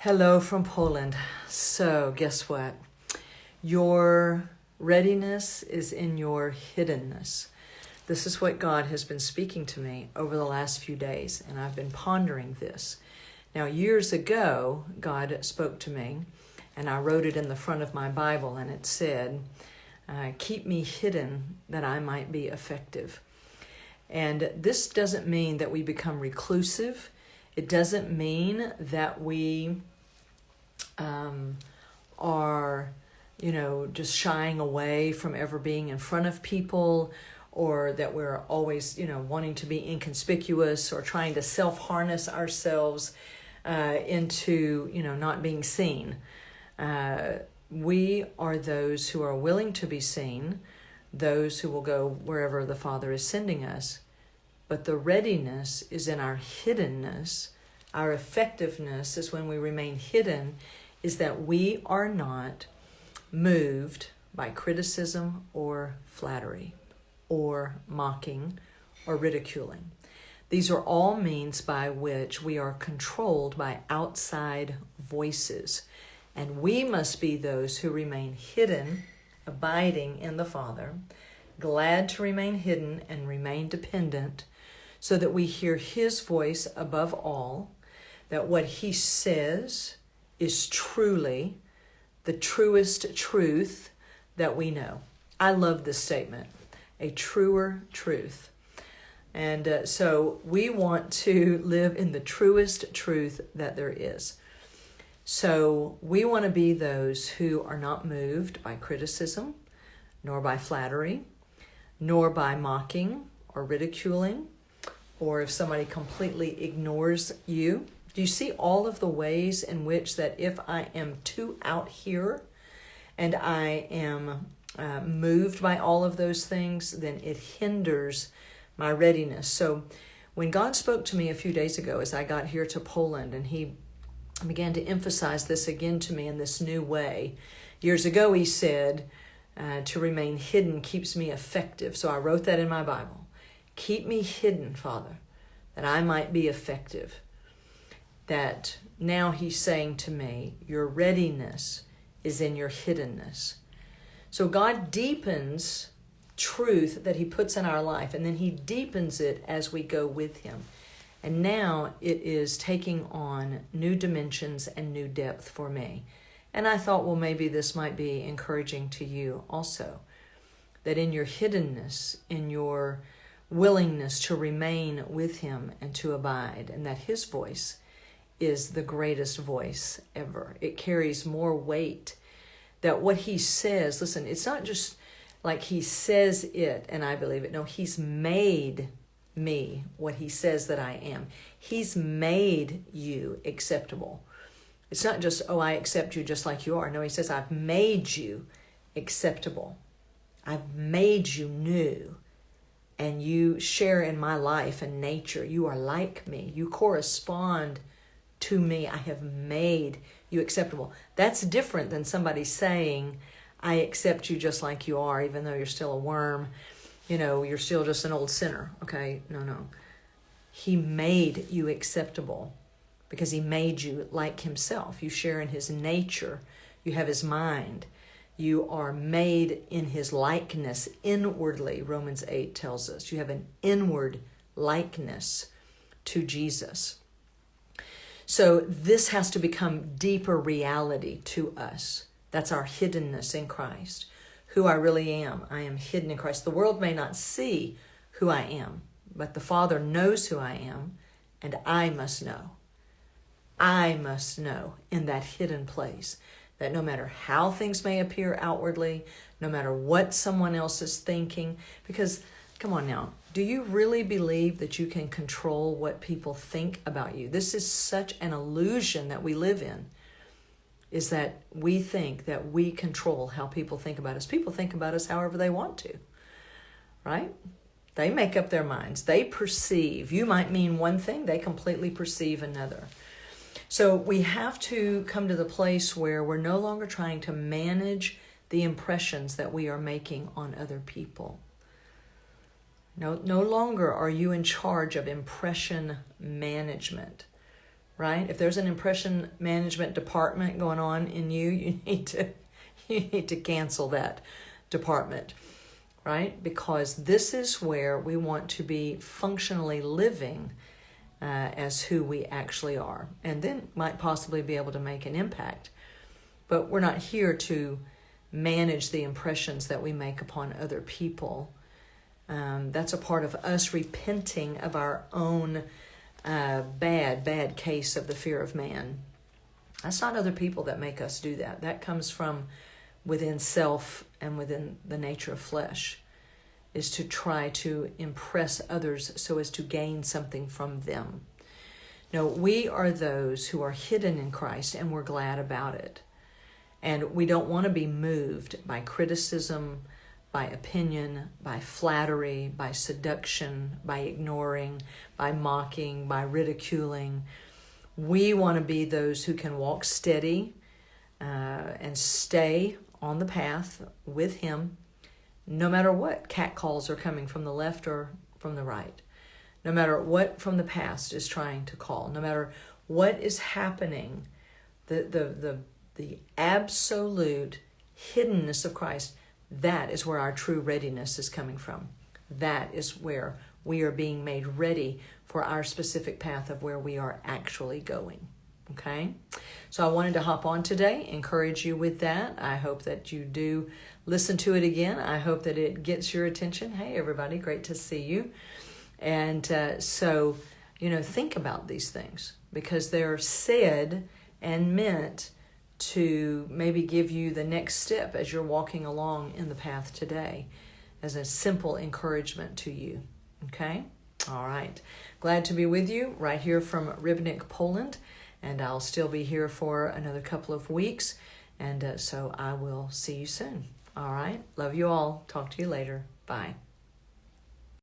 Hello from Poland. So, guess what? Your readiness is in your hiddenness. This is what God has been speaking to me over the last few days, and I've been pondering this. Now, years ago, God spoke to me, and I wrote it in the front of my Bible, and it said, keep me hidden that I might be effective. And this doesn't mean that we become reclusive. It doesn't mean that we are, just shying away from ever being in front of people, or that we're always, wanting to be inconspicuous or trying to self-harness ourselves into, not being seen. We are those who are willing to be seen, those who will go wherever the Father is sending us. But the readiness is in our hiddenness. Our effectiveness is when we remain hidden, is that we are not moved by criticism or flattery or mocking or ridiculing. These are all means by which we are controlled by outside voices. And we must be those who remain hidden, abiding in the Father, glad to remain hidden and remain dependent, so that we hear His voice above all, that what He says is truly the truest truth that we know. I love this statement, a truer truth. And so we want to live in the truest truth that there is. So we want to be those who are not moved by criticism, nor by flattery, nor by mocking or ridiculing, or if somebody completely ignores you. Do you see all of the ways in which that if I am too out here and I am moved by all of those things, then it hinders my readiness. So when God spoke to me a few days ago as I got here to Poland, and He began to emphasize this again to me in this new way. Years ago He said, to remain hidden keeps me effective. So I wrote that in my Bible. Keep me hidden, Father, that I might be effective. That now He's saying to me, your readiness is in your hiddenness. So God deepens truth that He puts in our life, and then He deepens it as we go with Him. And now it is taking on new dimensions and new depth for me. And I thought, well, maybe this might be encouraging to you also. That in your hiddenness, in your willingness to remain with Him and to abide, and that His voice is the greatest voice ever. It carries more weight. That what He says, listen, it's not just like He says it and I believe it. No, He's made me what He says that I am. He's made you acceptable. It's not just, oh, I accept you just like you are. No, He says, I've made you acceptable. I've made you new. And you share in my life and nature. You are like me. You correspond to me. I have made you acceptable. That's different than somebody saying, I accept you just like you are, even though you're still a worm. You're still just an old sinner. Okay, no. He made you acceptable because He made you like Himself. You share in His nature. You have His mind. You are made in His likeness inwardly, Romans 8 tells us. You have an inward likeness to Jesus. So this has to become deeper reality to us. That's our hiddenness in Christ. Who I really am. I am hidden in Christ. The world may not see who I am, but the Father knows who I am, and I must know. I must know in that hidden place that no matter how things may appear outwardly, no matter what someone else is thinking, because, come on now, do you really believe that you can control what people think about you? This is such an illusion that we live in, is that we think that we control how people think about us. People think about us however they want to, right? They make up their minds. They perceive. You might mean one thing, they completely perceive another. So we have to come to the place where we're no longer trying to manage the impressions that we are making on other people. No longer are you in charge of impression management. right? If there's an impression management department going on in you, you need to cancel that department, right? Because this is where we want to be functionally living as who we actually are, and then might possibly be able to make an impact. But we're not here to manage the impressions that we make upon other people. That's a part of us repenting of our own bad case of the fear of man. That's not other people that make us do that. That comes from within self and within the nature of flesh, is to try to impress others so as to gain something from them. No, we are those who are hidden in Christ, and we're glad about it. And we don't want to be moved by criticism, by opinion, by flattery, by seduction, by ignoring, by mocking, by ridiculing. We want to be those who can walk steady and stay on the path with Him, no matter what catcalls are coming from the left or from the right, no matter what from the past is trying to call, no matter what is happening, the absolute hiddenness of Christ, that is where our true readiness is coming from. That is where we are being made ready for our specific path of where we are actually going. Okay? So I wanted to hop on today, encourage you with that. I hope that you do listen to it again. I hope that it gets your attention. Hey, everybody, great to see you. And so, think about these things, because they're said and meant to maybe give you the next step as you're walking along in the path today, as a simple encouragement to you. Okay? All right. Glad to be with you right here from Rybnik, Poland, and I'll still be here for another couple of weeks, and so I will see you soon. All right. Love you all. Talk to you later. Bye.